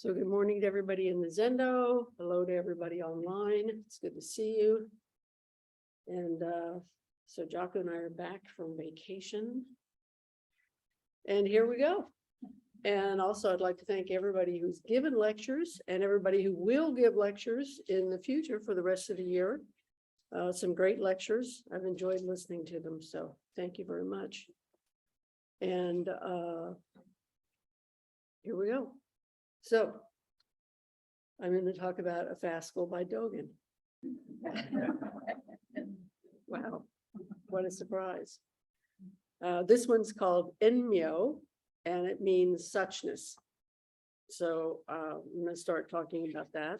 So good morning to everybody in the Zendo. Hello to everybody online. It's good to see you. And so Jocko and I are back from vacation. And here we go. And also I'd like to thank everybody who's given lectures and everybody who will give lectures in the future for the rest of the year. Some great lectures. I've enjoyed listening to them. So thank you very much. And here we go. So I'm going to talk about a fascicle by Dōgen. Wow, what a surprise. This one's called Inmo, and it means suchness. So I'm going to start talking about that.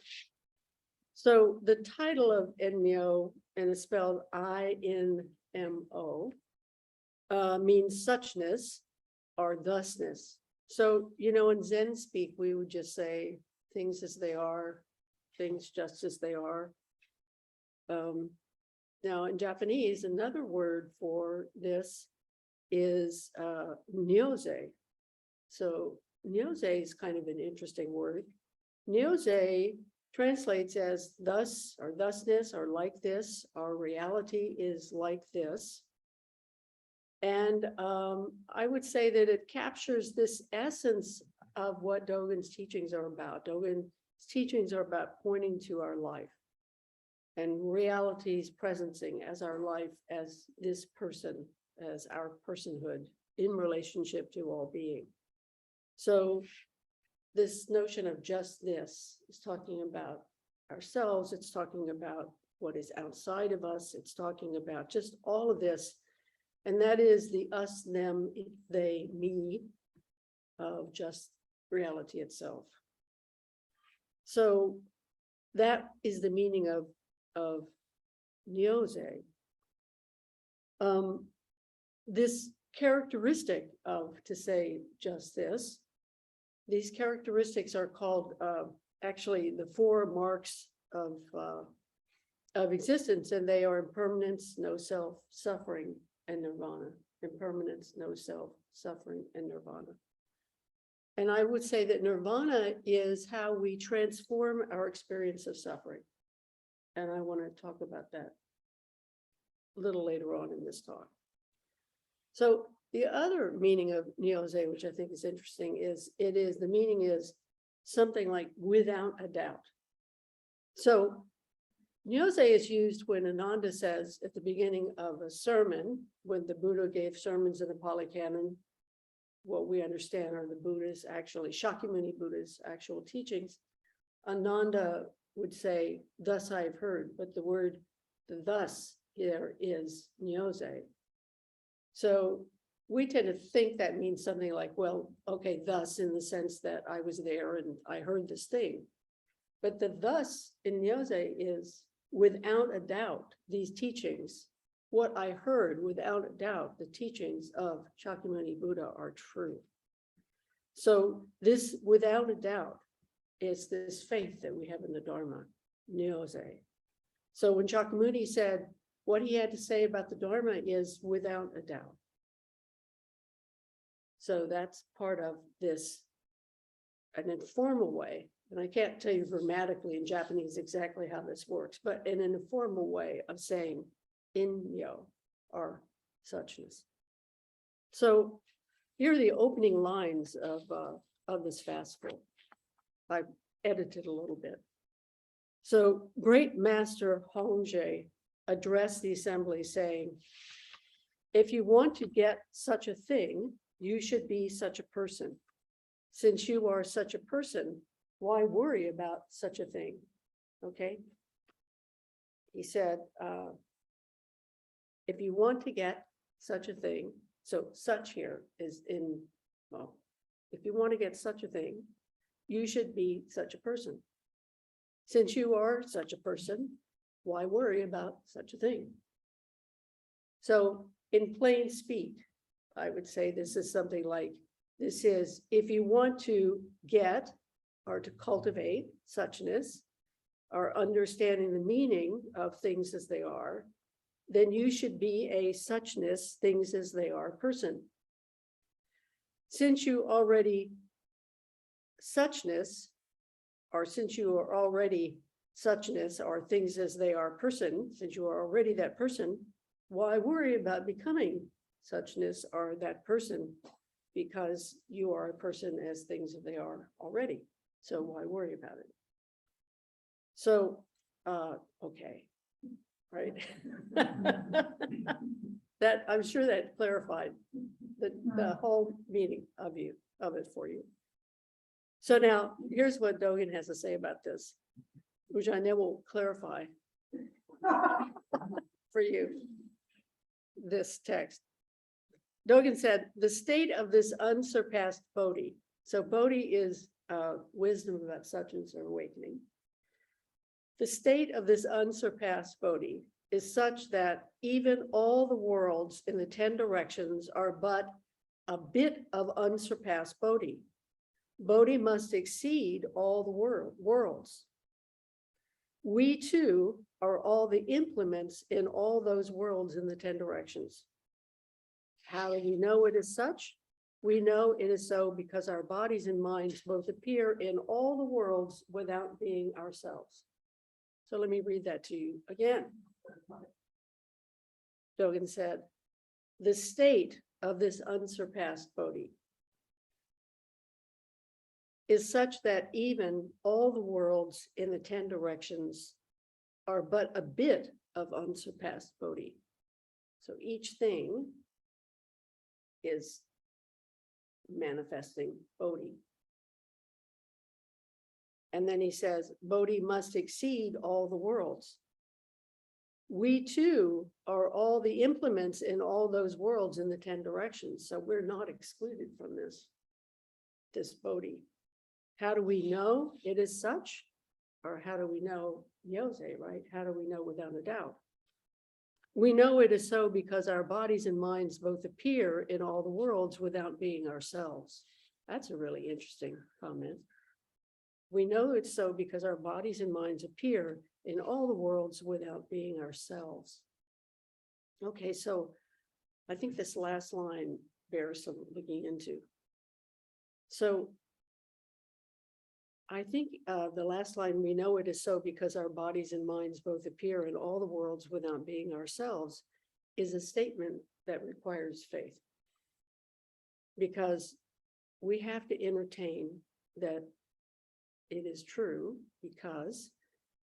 So the title of Inmo, and it's spelled I-N-M-O, means suchness or thusness. So, you know, in Zen speak, we would just say things as they are, things just as they are. Now, in Japanese, another word for this is Nyoze. So Nyoze is kind of an interesting word. Nyoze translates as thus or thusness or like this, or reality is like this. And I would say that it captures this essence of what Dōgen's teachings are about. Dōgen's teachings are about pointing to our life and reality's presencing as our life, as this person, as our personhood in relationship to all being. So this notion of just this is talking about ourselves. It's talking about what is outside of us. It's talking about just all of this. And that is the us, them, it, they, me of just reality itself. So that is the meaning of Nyoze. This characteristic of, to say just this, these characteristics are called actually the four marks of existence, and they are impermanence, no self, suffering, and nirvana. Impermanence, no self, suffering, and nirvana. And I would say that nirvana is how we transform our experience of suffering. And I want to talk about that a little later on in this talk. So the other meaning of Nyoze, which I think is interesting, is the meaning is something like without a doubt. So Nyoze is used when Ananda says at the beginning of a sermon, when the Buddha gave sermons in the Pali Canon, what we understand are the Buddha's actually, Shakyamuni Buddha's actual teachings, Ananda would say, thus I've heard, but the word the thus here is Nyoze. So we tend to think that means something like, well, okay, thus in the sense that I was there and I heard this thing. But the thus in Nyoze is without a doubt, these teachings, what I heard without a doubt, the teachings of Shakyamuni Buddha are true. So this without a doubt is this faith that we have in the Dharma, Nyoze. So when Shakyamuni said what he had to say about the Dharma is without a doubt. So that's part of this, an informal way. And I can't tell you grammatically in Japanese exactly how this works, but in an informal way of saying Inmo or suchness. So here are the opening lines of this fascicle. I edited a little bit. So Great Master Hongzhi addressed the assembly saying, if you want to get such a thing, you should be such a person. Since you are such a person, why worry about such a thing? Okay. He said, if you want to get such a thing, so such here is in, well, if you want to get such a thing, you should be such a person. Since you are such a person, why worry about such a thing? So in plain speak, I would say this is something like, this is, if you want to get or to cultivate suchness or understanding the meaning of things as they are, then you should be a suchness, things as they are person. Since you already suchness, or since you are already suchness, or things as they are person, since you are already that person, why worry about becoming suchness or that person? Because you are a person as things as they are already. So why worry about it? So, okay, right? That, I'm sure that clarified the whole meaning of it for you. So now, here's what Dōgen has to say about this, which I know will clarify for you this text. Dōgen said, the state of this unsurpassed Bodhi. So Bodhi is wisdom about suchness or awakening. The state of this unsurpassed Bodhi is such that even all the worlds in the 10 directions are but a bit of unsurpassed Bodhi. Bodhi must exceed all the worlds. We too are all the implements in all those worlds in the 10 directions. How do we know it is such? We know it is so because our bodies and minds both appear in all the worlds without being ourselves. So let me read that to you again. Dōgen said, the state of this unsurpassed Bodhi is such that even all the worlds in the 10 directions are but a bit of unsurpassed Bodhi. So each thing is manifesting Bodhi. And then he says, Bodhi must exceed all the worlds. We too are all the implements in all those worlds in the 10 directions. So we're not excluded from this Bodhi. How do we know it is such? Or how do we know Nyoze, right? How do we know without a doubt? We know it is so because our bodies and minds both appear in all the worlds without being ourselves. That's a really interesting comment. We know it's so because our bodies and minds appear in all the worlds without being ourselves. Okay, so I think this last line bears some looking into. So I think the last line, we know it is so because our bodies and minds both appear in all the worlds without being ourselves, is a statement that requires faith. Because we have to entertain that it is true because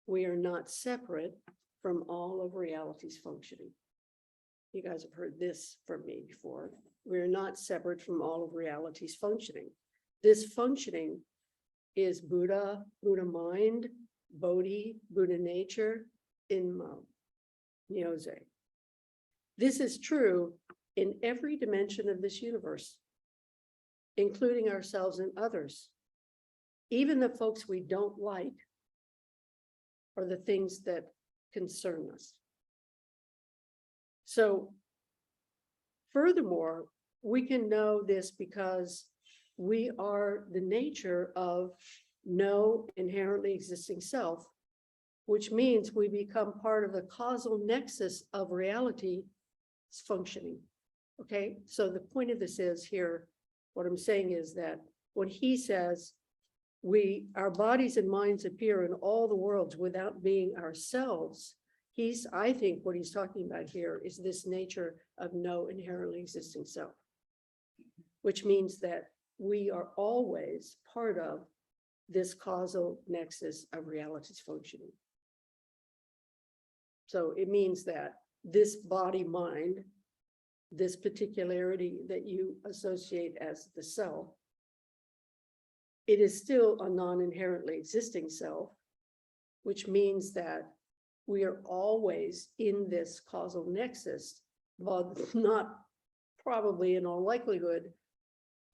we are not separate from all of reality's functioning. You guys have heard this from me before. We're not separate from all of reality's functioning. This functioning is Buddha, Buddha mind, Bodhi, Buddha nature, Inmo, Nyoze. This is true in every dimension of this universe, including ourselves and others. Even the folks we don't like are the things that concern us. So furthermore, we can know this because we are the nature of no inherently existing self, which means we become part of the causal nexus of reality's functioning. Okay, so the point of this is here, what I'm saying is that when he says, our bodies and minds appear in all the worlds without being ourselves, I think what he's talking about here is this nature of no inherently existing self, which means that we are always part of this causal nexus of reality's functioning. So it means that this body mind, this particularity that you associate as the self, it is still a non-inherently existing self, which means that we are always in this causal nexus, but not probably in all likelihood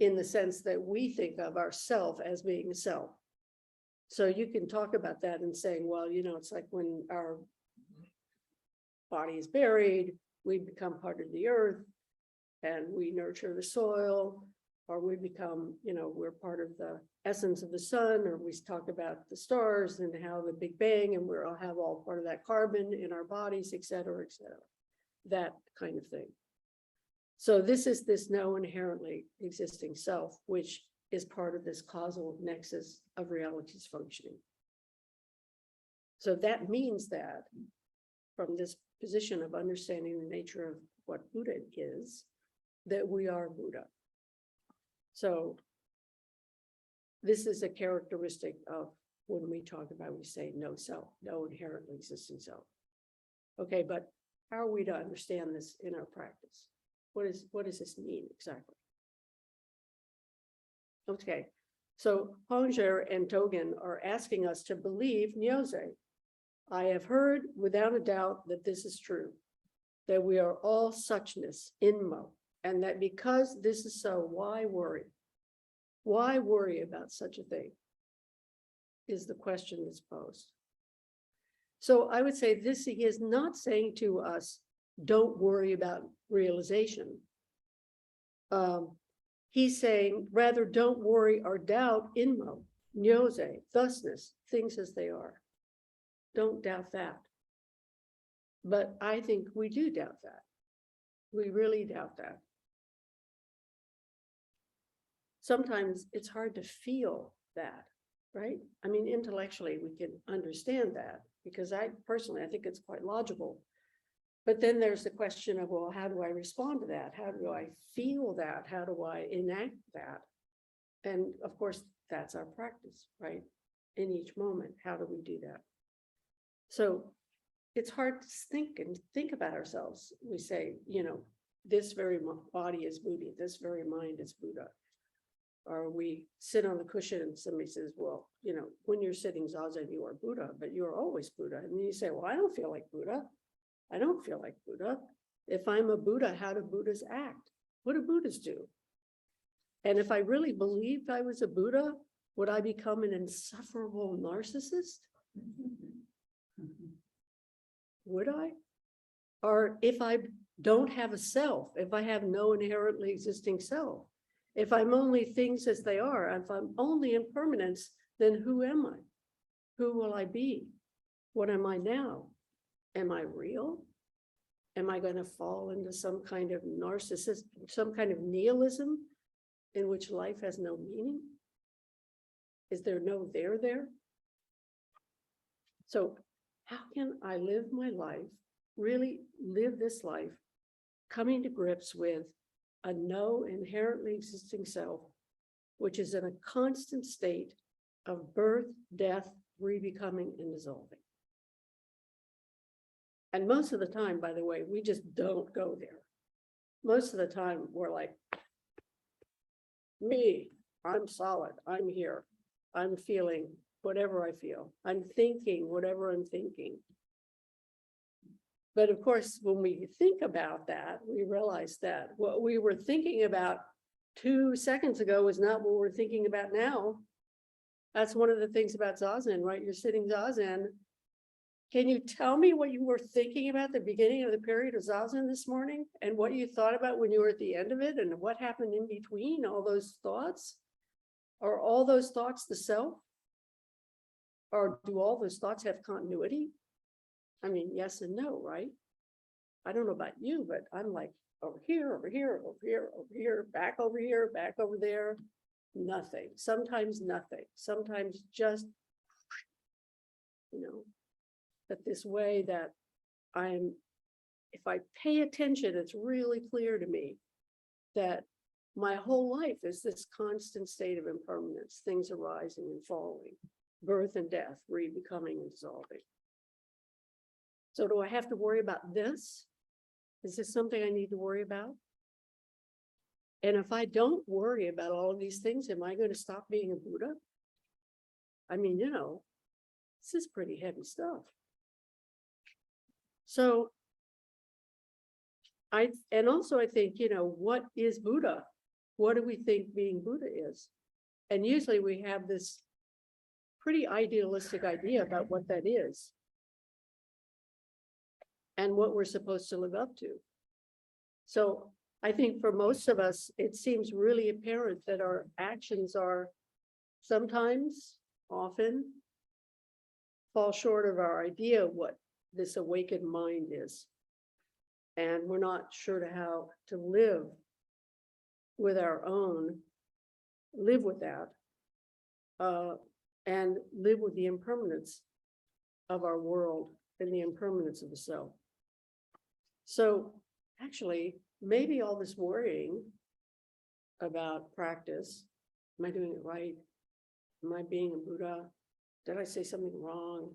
in the sense that we think of ourself as being self. So you can talk about that and saying, well, you know, it's like when our body is buried, we become part of the earth and we nurture the soil, or we become, you know, we're part of the essence of the sun, or we talk about the stars and how the Big Bang, and we'll have all part of that carbon in our bodies, et cetera, that kind of thing. So this is this no inherently existing self, which is part of this causal nexus of reality's functioning. So that means that from this position of understanding the nature of what Buddha is, that we are Buddha. So this is a characteristic of when we talk about, we say no self, no inherently existing self. Okay, but how are we to understand this in our practice? What does this mean exactly? Okay, so Hongzhi and Dōgen are asking us to believe Nyoze. I have heard without a doubt that this is true, that we are all suchness, Inmo, and that because this is so, why worry? Why worry about such a thing? Is the question that's posed. So I would say this, he is not saying to us, don't worry about realization. He's saying, rather, don't worry or doubt Inmo, Nyoze, thusness, things as they are. Don't doubt that. But I think we do doubt that. We really doubt that. Sometimes it's hard to feel that, right? I mean, intellectually, we can understand that because I think it's quite logical. But then there's the question of, well, how do I respond to that? How do I feel that? How do I enact that? And of course, that's our practice, right? In each moment, how do we do that? So it's hard to think about ourselves. We say, this very body is Buddha, this very mind is Buddha. Or we sit on the cushion and somebody says, well, when you're sitting zazen, you are Buddha, but you're always Buddha. And then you say, well, I don't feel like Buddha. I don't feel like Buddha. If I'm a Buddha, how do Buddhas act? What do Buddhas do? And if I really believed I was a Buddha, would I become an insufferable narcissist? Would I? Or if I don't have a self, if I have no inherently existing self, if I'm only things as they are, if I'm only impermanence, then who am I? Who will I be? What am I now? Am I real? Am I going to fall into some kind of narcissism, some kind of nihilism in which life has no meaning? Is there no there? So how can I live my life, really live this life, coming to grips with a no inherently existing self, which is in a constant state of birth, death, rebecoming, and dissolving? And most of the time, by the way, we just don't go there. Most of the time, we're like, me, I'm solid, I'm here, I'm feeling whatever I feel, I'm thinking whatever I'm thinking. But of course, when we think about that, we realize that what we were thinking about 2 seconds ago is not what we're thinking about now. That's one of the things about Zazen, right? You're sitting Zazen. Can you tell me what you were thinking about at the beginning of the period of Zazen this morning and what you thought about when you were at the end of it and what happened in between all those thoughts? Are all those thoughts the self? Or do all those thoughts have continuity? I mean, yes and no, right? I don't know about you, but I'm like over here, over here, over here, over here, back over there, nothing. Sometimes nothing, sometimes just, that this way that if I pay attention, it's really clear to me that my whole life is this constant state of impermanence, things arising and falling, birth and death, rebecoming and dissolving. So do I have to worry about this? Is this something I need to worry about? And if I don't worry about all of these things, am I going to stop being a Buddha? I mean, this is pretty heavy stuff. So I think, what is Buddha? What do we think being Buddha is? And usually we have this pretty idealistic idea about what that is and what we're supposed to live up to. So I think for most of us, it seems really apparent that our actions are sometimes, often, fall short of our idea of what this awakened mind is. And we're not sure how to live with our own live with that, and live with the impermanence of our world and the impermanence of the self. So actually, maybe all this worrying about practice, am I doing it right? Am I being a Buddha? Did I say something wrong?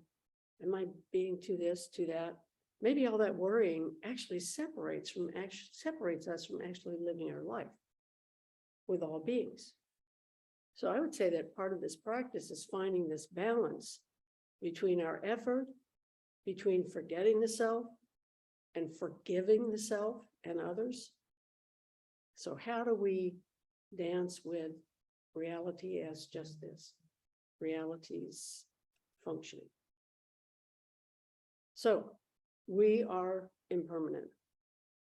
Am I being too this, too that? Maybe all that worrying actually separates us from actually living our life with all beings. So I would say that part of this practice is finding this balance between our effort, between forgetting the self and forgiving the self and others. So how do we dance with reality as just this? Reality's functioning. So we are impermanent.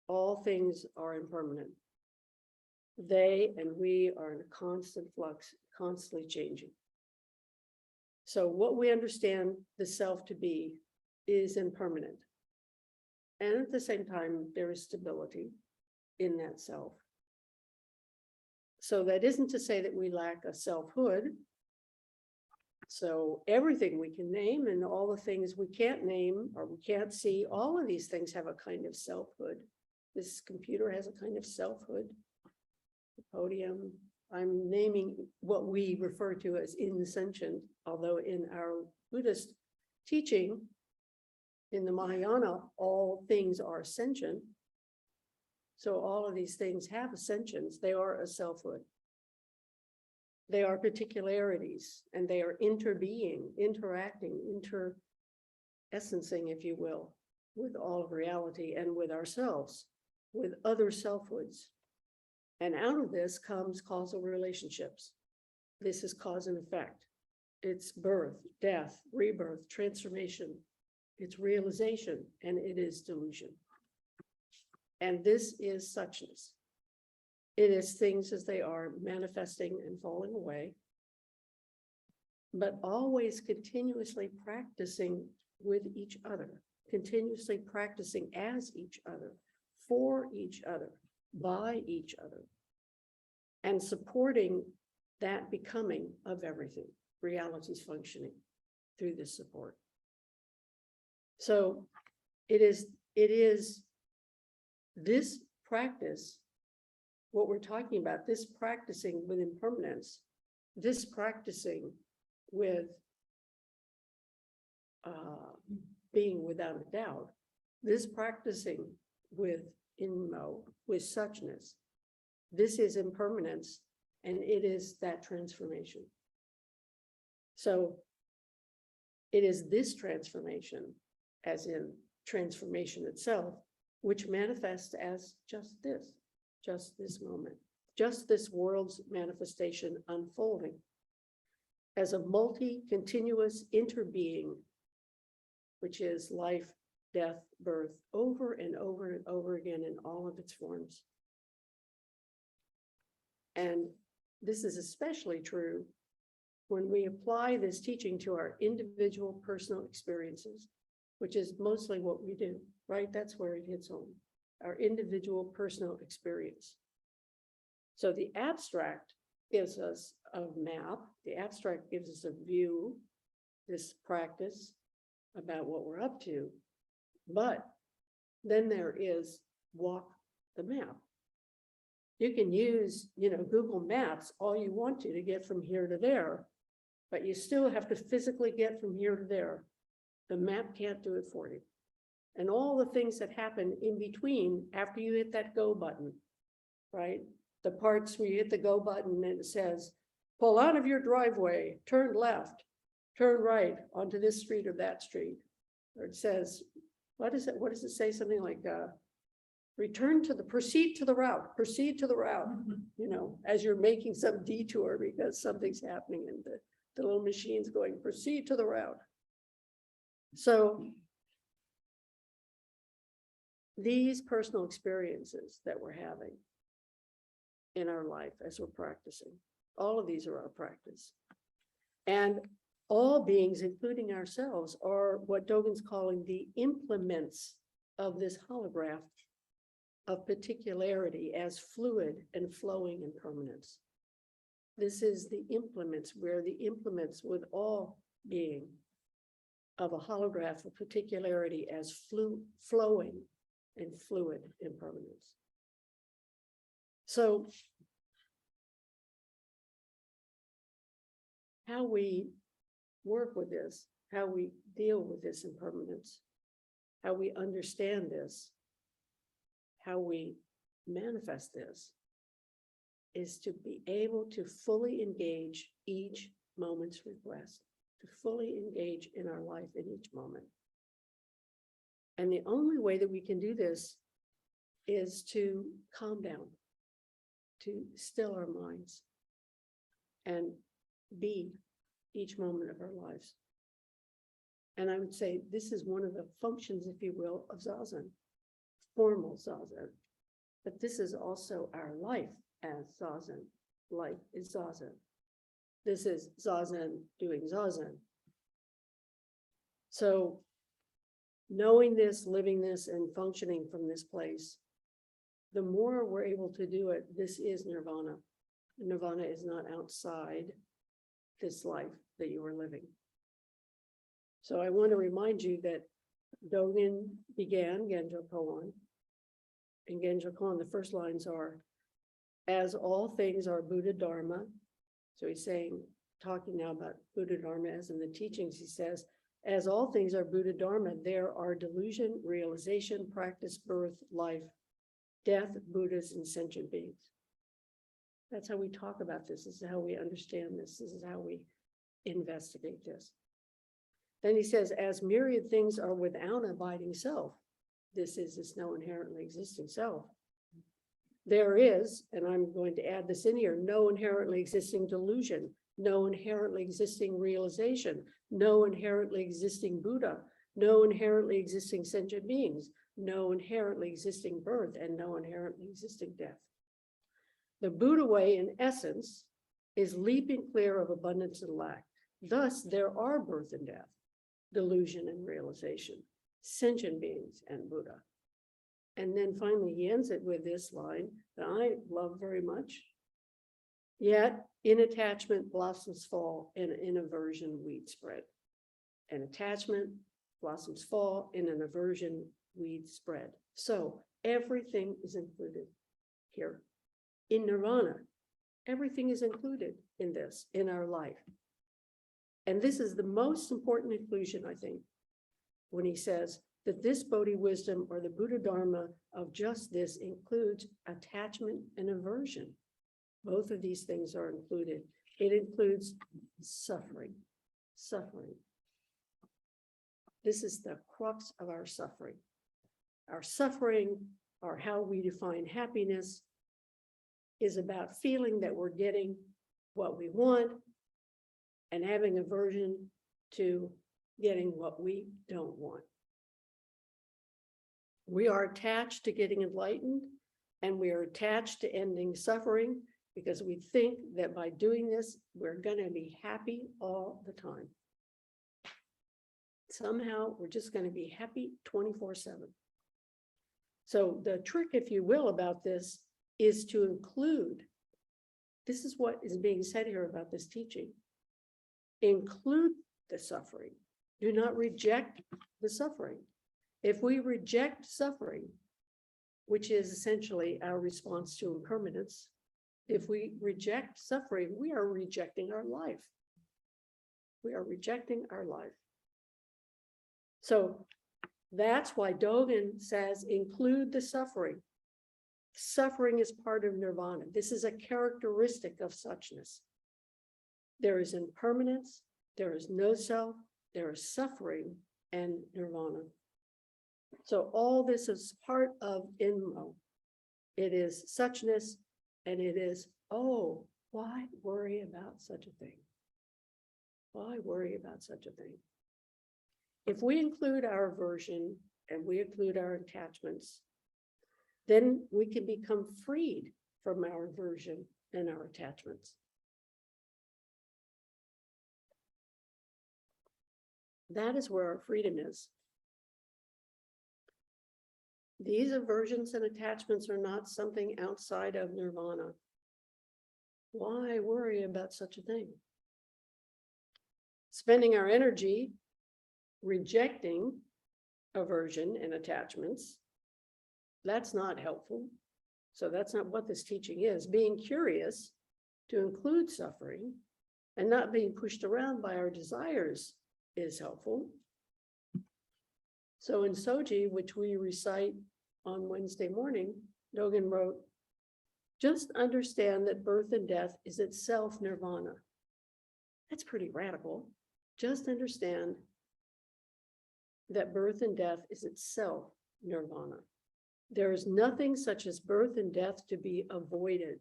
All things are impermanent. They and we are in a constant flux, constantly changing. So what we understand the self to be is impermanent. And at the same time, there is stability in that self. So that isn't to say that we lack a selfhood. So everything we can name and all the things we can't name or we can't see, all of these things have a kind of selfhood. This computer has a kind of selfhood. The podium, I'm naming what we refer to as insentient, although in our Buddhist teaching, in the Mahayana, all things are sentient. So all of these things have ascensions. They are a selfhood. They are particularities, and they are interbeing, interacting, inter-essencing, if you will, with all of reality and with ourselves, with other selfhoods. And out of this comes causal relationships. This is cause and effect. It's birth, death, rebirth, transformation. It's realization, and it is delusion. And this is suchness. It is things as they are, manifesting and falling away, but always continuously practicing with each other, continuously practicing as each other, for each other, by each other, and supporting that becoming of everything, reality's functioning through this support. So it is this practice, what we're talking about, this practicing with impermanence, this practicing with being without a doubt, this practicing with Inmo, with suchness, this is impermanence, and it is that transformation. So it is this transformation, as in transformation itself, which manifests as just this moment, just this world's manifestation unfolding as a multi-continuous interbeing, which is life, death, birth, over and over and over again in all of its forms. And this is especially true when we apply this teaching to our individual personal experiences, which is mostly what we do, right? That's where it hits home, our individual personal experience. So the abstract gives us a map, the abstract gives us a view, this practice about what we're up to, but then there is walk the map. You can use, Google Maps all you want to get from here to there, but you still have to physically get from here to there. The map can't do it for you. And all the things that happen in between after you hit that go button, right? The parts where you hit the go button and it says, pull out of your driveway, turn left, turn right onto this street or that street. Or it says, what does it say? Something like, proceed to the route, as you're making some detour because something's happening and the little machine's going, proceed to the route. So these personal experiences that we're having in our life as we're practicing, all of these are our practice. And all beings, including ourselves, are what Dōgen's calling the implements of this holograph of particularity as fluid and flowing impermanence. This is the implements, where the implements with all being of a holograph of particularity as flowing and fluid impermanence. So how we work with this, how we deal with this impermanence, how we understand this, how we manifest this, is to be able to fully engage each moment's request, to fully engage in our life in each moment. And the only way that we can do this is to calm down, to still our minds, and be each moment of our lives. And I would say this is one of the functions, if you will, of Zazen, formal Zazen. But this is also our life as Zazen. Life is Zazen. This is Zazen doing Zazen. So knowing this, living this, and functioning from this place, the more we're able to do it, this is nirvana. Nirvana is not outside this life that you are living. So I want to remind you that Dōgen began Genjo Koan. In Genjo Koan, the first lines are, as all things are Buddha Dharma. So he's saying, talking now about Buddha Dharma as in the teachings, he says, as all things are Buddha Dharma, there are delusion, realization, practice, birth, life, death, Buddhas, and sentient beings. That's how we talk about this. This is how we understand this. This is how we investigate this. Then he says, as myriad things are without abiding self, this is this no inherently existing self. There is, and I'm going to add this in here, no inherently existing delusion, no inherently existing realization, no inherently existing Buddha, no inherently existing sentient beings, no inherently existing birth, and no inherently existing death. The Buddha way, in essence, is leaping clear of abundance and lack. Thus, there are birth and death, delusion and realization, sentient beings and Buddha. And then finally, he ends it with this line that I love very much. Yet, in attachment, blossoms fall, and in aversion, weeds spread. In attachment, blossoms fall, in an aversion, weeds spread. So everything is included here. In nirvana, everything is included in this, in our life. And this is the most important inclusion, I think, when he says that this Bodhi wisdom or the Buddha Dharma of just this includes attachment and aversion. Both of these things are included. It includes suffering. Suffering. This is the crux of our suffering. Our suffering, or how we define happiness, is about feeling that we're getting what we want and having aversion to getting what we don't want. We are attached to getting enlightened, and we are attached to ending suffering because we think that by doing this, we're going to be happy all the time. Somehow, we're just going to be happy 24/7. So the trick, if you will, about this is to include, this is what is being said here about this teaching, include the suffering. Do not reject the suffering. If we reject suffering, which is essentially our response to impermanence, if we reject suffering, we are rejecting our life. We are rejecting our life. So that's why Dōgen says, include the suffering. Suffering is part of nirvana. This is a characteristic of suchness. There is impermanence, there is no self, there is suffering and nirvana. So all this is part of Inmo. It is suchness, and it is, oh, why worry about such a thing? Why worry about such a thing? If we include our aversion and we include our attachments, then we can become freed from our aversion and our attachments. That is where our freedom is. These aversions and attachments are not something outside of nirvana. Why worry about such a thing? Spending our energy rejecting aversion and attachments, that's not helpful. So that's not what this teaching is. Being curious to include suffering and not being pushed around by our desires is helpful. So in Soji, which we recite on Wednesday morning, Dōgen wrote, just understand that birth and death is itself nirvana. That's pretty radical. Just understand that birth and death is itself nirvana. There is nothing such as birth and death to be avoided.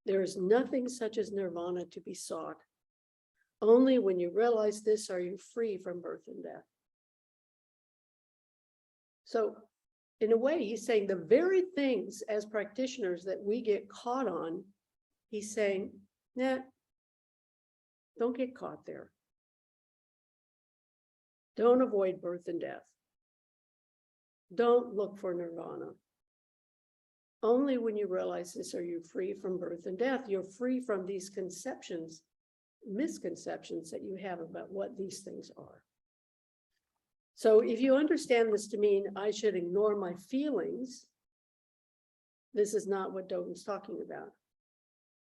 There is nothing such as nirvana to be sought. Only when you realize this are you free from birth and death. So in a way, he's saying the very things as practitioners that we get caught on, he's saying, nah, don't get caught there. Don't avoid birth and death. Don't look for nirvana. Only when you realize this are you free from birth and death. You're free from these conceptions, misconceptions that you have about what these things are. So if you understand this to mean I should ignore my feelings, this is not what Dōgen's talking about.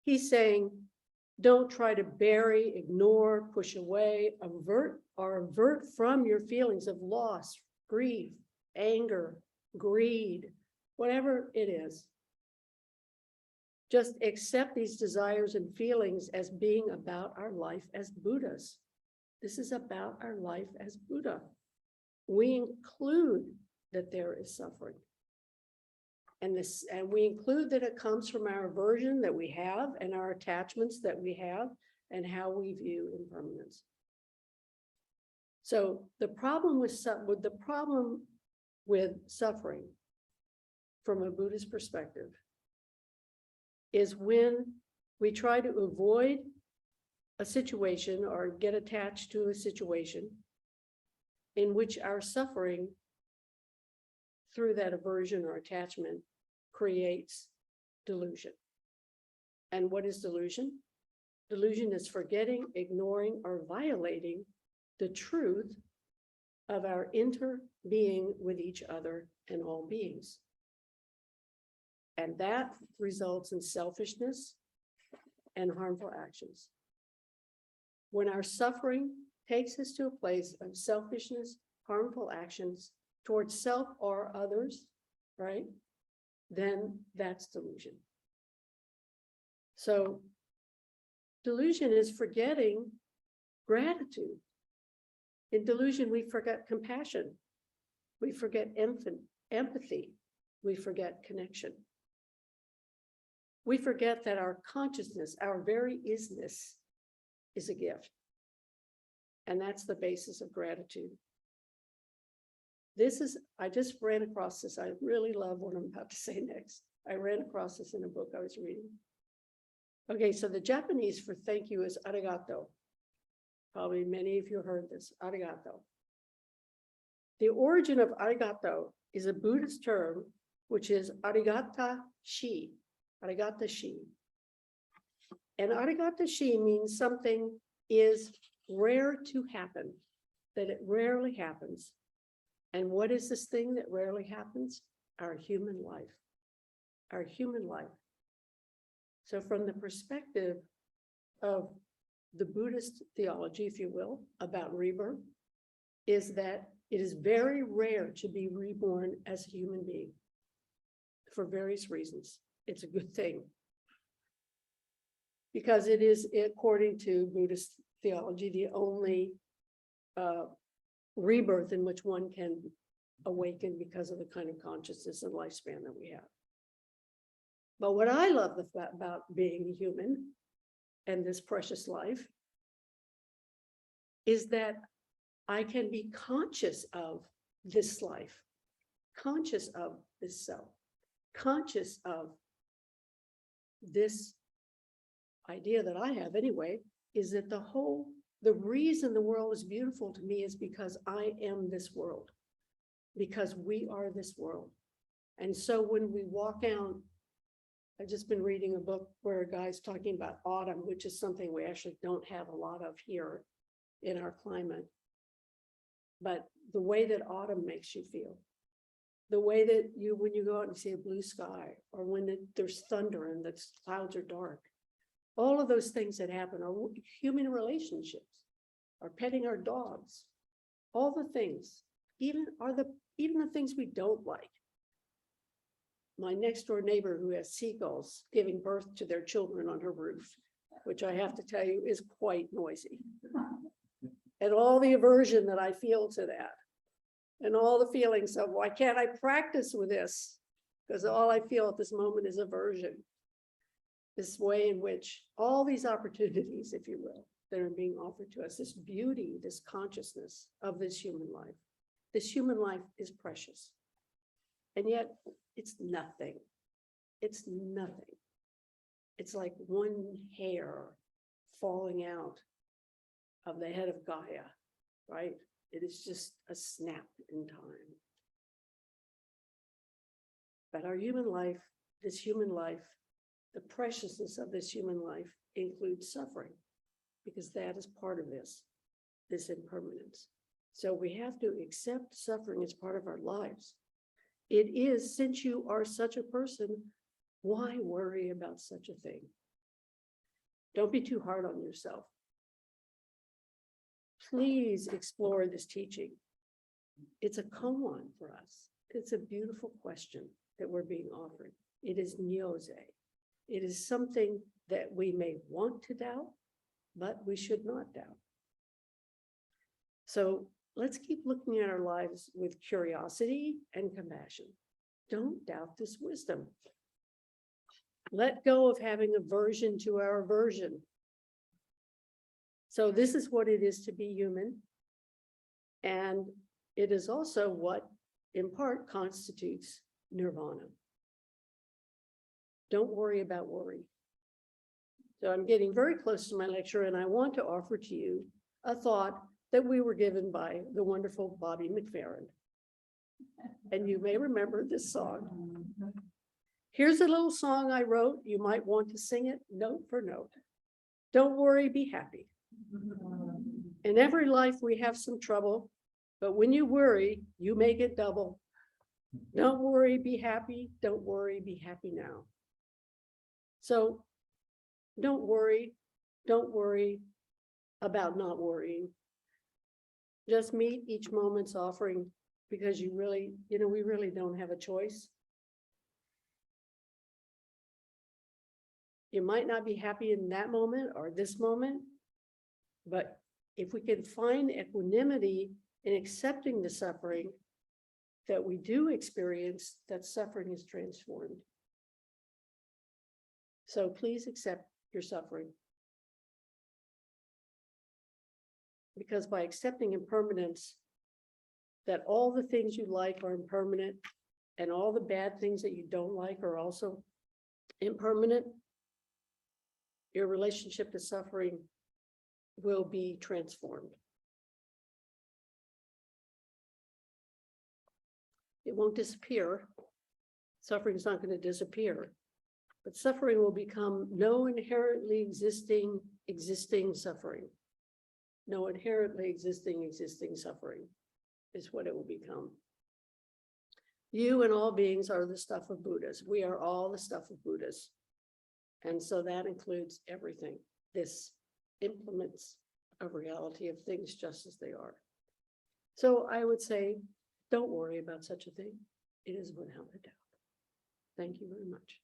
He's saying, don't try to bury, ignore, push away, avert from your feelings of loss, grief, anger, greed, whatever it is. Just accept these desires and feelings as being about our life as Buddhas. This is about our life as Buddha. We include that there is suffering. And we include that it comes from our aversion that we have and our attachments that we have and how we view impermanence. So the problem with suffering from a Buddhist perspective is when we try to avoid a situation or get attached to a situation in which our suffering through that aversion or attachment creates delusion. And what is delusion? Delusion is forgetting, ignoring, or violating the truth of our interbeing with each other and all beings. And that results in selfishness and harmful actions. When our suffering takes us to a place of selfishness, harmful actions towards self or others, right? Then that's delusion. So delusion is forgetting gratitude. In delusion, we forget compassion. We forget empathy. We forget connection. We forget that our consciousness, our very isness, is a gift. And that's the basis of gratitude. I just ran across this. I really love what I'm about to say next. I ran across this in a book I was reading. Okay, so the Japanese for thank you is arigato. Probably many of you heard this, arigato. The origin of arigato is a Buddhist term, which is arigata shi. Arigata shi. And arigata shi means something is rare to happen, that it rarely happens. And what is this thing that rarely happens? Our human life. Our human life. So from the perspective of the Buddhist theology, if you will, about rebirth, is that it is very rare to be reborn as a human being for various reasons. It's a good thing. Because it is, according to Buddhist theology, the only rebirth in which one can awaken because of the kind of consciousness and lifespan that we have. But what I love about being a human and this precious life is that I can be conscious of this life, conscious of this self, conscious of this idea that I have anyway, is that the reason the world is beautiful to me is because I am this world, because we are this world. And so when we walk out I've just been reading a book where a guy's talking about autumn, which is something we actually don't have a lot of here in our climate. But the way that autumn makes you feel, the way that when you go out and see a blue sky, or when there's thunder and the clouds are dark, all of those things that happen are human relationships, or petting our dogs, all the things, even the things we don't like. My next door neighbor who has seagulls giving birth to their children on her roof, which I have to tell you is quite noisy. And all the aversion that I feel to that, and all the feelings of why can't I practice with this? Because all I feel at this moment is aversion. This way in which all these opportunities, if you will, that are being offered to us, this beauty, this consciousness of this human life. This human life is precious. And yet it's nothing. It's nothing. It's like one hair falling out of the head of Gaia, right? It is just a snap in time. But our human life, this human life, the preciousness of this human life includes suffering, because that is part of this impermanence. So we have to accept suffering as part of our lives. It is, since you are such a person, why worry about such a thing? Don't be too hard on yourself. Please explore this teaching. It's a koan for us. It's a beautiful question that we're being offered. It is Nyoze. It is something that we may want to doubt, but we should not doubt. So let's keep looking at our lives with curiosity and compassion. Don't doubt this wisdom. Let go of having aversion to our aversion. So this is what it is to be human. And it is also what, in part, constitutes nirvana. Don't worry about worry. So I'm getting very close to my lecture, and I want to offer to you a thought that we were given by the wonderful Bobby McFerrin. And you may remember this song. Here's a little song I wrote. You might want to sing it note for note. Don't worry, be happy. In every life we have some trouble, but when you worry, you make it double. Don't worry, be happy. Don't worry, be happy now. So don't worry about not worrying. Just meet each moment's offering, because we really don't have a choice. You might not be happy in that moment or this moment, but if we can find equanimity in accepting the suffering that we do experience, that suffering is transformed. So please accept your suffering. Because by accepting impermanence, that all the things you like are impermanent, and all the bad things that you don't like are also impermanent, your relationship to suffering will be transformed. It won't disappear. Suffering is not going to disappear, but suffering will become no inherently existing suffering. No inherently existing suffering is what it will become. You and all beings are the stuff of Buddhas. We are all the stuff of Buddhas. And so that includes everything. This implements a reality of things just as they are. So I would say, don't worry about such a thing. It is without a doubt. Thank you very much.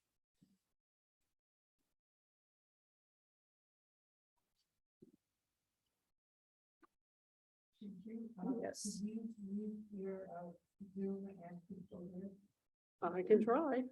Yes. I can try.